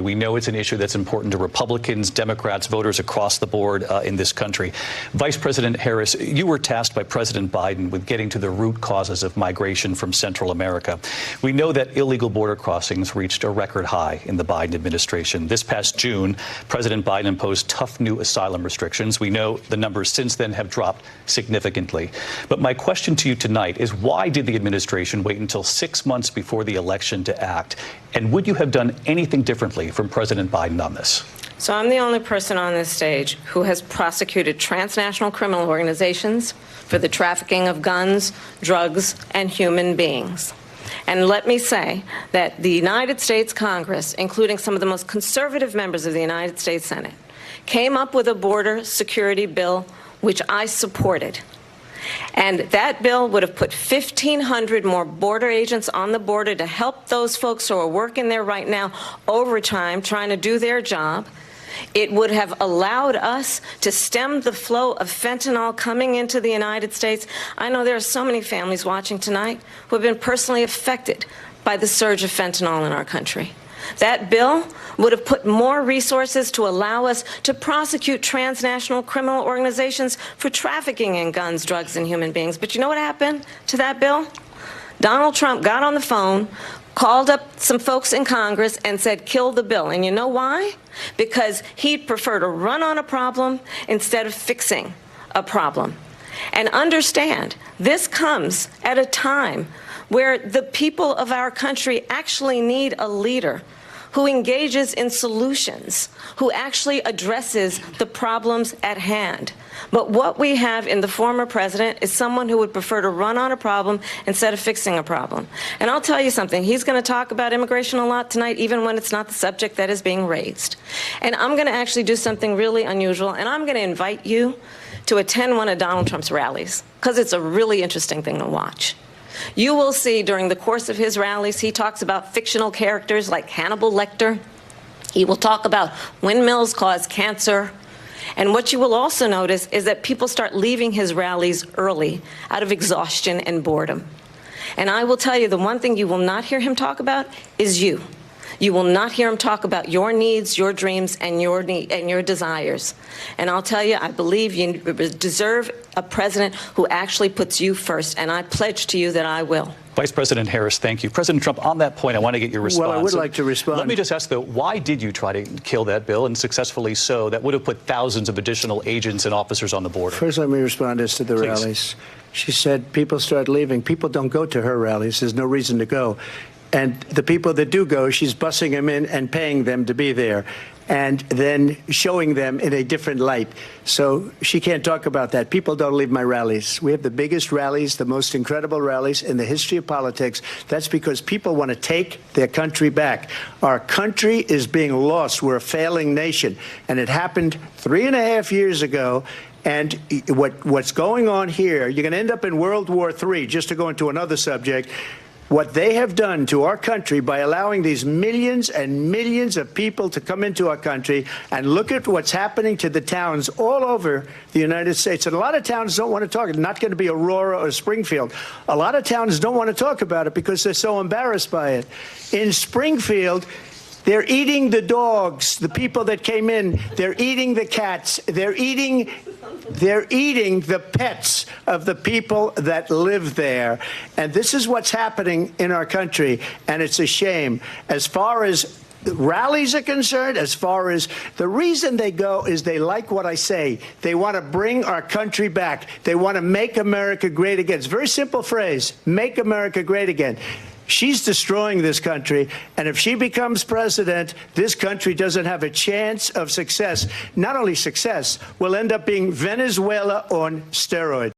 We know it's an issue that's important to Republicans, Democrats, voters across the board in this country. Vice President Harris, you were tasked by President Biden with getting to the root causes of migration from Central America. We know that illegal border crossings reached a record high in the Biden administration. This past June, President Biden imposed tough new asylum restrictions. We know the numbers since then have dropped significantly. But my question to you tonight is, why did the administration wait until 6 months before the election to act? And would you have done anything differently from President Biden on this? So I'm the only person on this stage who has prosecuted transnational criminal organizations for the trafficking of guns, drugs, and human beings. And let me say that the United States Congress, including some of the most conservative members of the United States Senate, came up with a border security bill which I supported. And that bill would have put 1,500 more border agents on the border to help those folks who are working there right now overtime trying to do their job. It would have allowed us to stem the flow of fentanyl coming into the United States. I know there are so many families watching tonight who have been personally affected by the surge of fentanyl in our country. That bill would have put more resources to allow us to prosecute transnational criminal organizations for trafficking in guns, drugs, and human beings. But you know what happened to that bill? Donald Trump got on the phone, called up some folks in Congress, and said, kill the bill. And you know why? Because he'd prefer to run on a problem instead of fixing a problem. And understand, this comes at a time where the people of our country actually need a leader who engages in solutions, who actually addresses the problems at hand. But what we have in the former president is someone who would prefer to run on a problem instead of fixing a problem. And I'll tell you something, he's going to talk about immigration a lot tonight, even when it's not the subject that is being raised. And I'm going to actually do something really unusual, and I'm going to invite you to attend one of Donald Trump's rallies, because it's a really interesting thing to watch. You will see during the course of his rallies, he talks about fictional characters like Hannibal Lecter. He will talk about windmills cause cancer. And what you will also notice is that people start leaving his rallies early out of exhaustion and boredom. And I will tell you, the one thing you will not hear him talk about is you. You will not hear him talk about your needs, your dreams, and your desires. And I'll tell you, I believe you deserve a president who actually puts you first, and I pledge to you that I will. Vice President Harris, thank you. President Trump, on that point, I want to get your response. Well, I would like to respond. Let me just ask, though, why did you try to kill that bill, and successfully so, that would have put thousands of additional agents and officers on the border? First, let me respond as to the rallies. She said people start leaving. People don't go to her rallies. There's no reason to go. And the people that do go, she's bussing them in and paying them to be there, and then showing them in a different light. So she can't talk about that. People don't leave my rallies. We have the biggest rallies, the most incredible rallies in the history of politics. That's because people want to take their country back. Our country is being lost. We're a failing nation. And it happened 3.5 years ago. And what's going on here, you're going to end up in World War III, just to go into another subject. What they have done to our country by allowing these millions and millions of people to come into our country, and look at what's happening to the towns all over the United States. And a lot of towns don't want to talk. It's not going to be Aurora or Springfield. A lot of towns don't want to talk about it because they're so embarrassed by it. In Springfield, they're eating the dogs, the people that came in. They're eating the cats. They're eating the pets of the people that live there. And this is what's happening in our country, and it's a shame. As far as rallies are concerned, as far as the reason they go is they like what I say. They want to bring our country back. They want to make America great again. It's a very simple phrase, make America great again. She's destroying this country, and if she becomes president, this country doesn't have a chance of success. Not only success, we'll end up being Venezuela on steroids.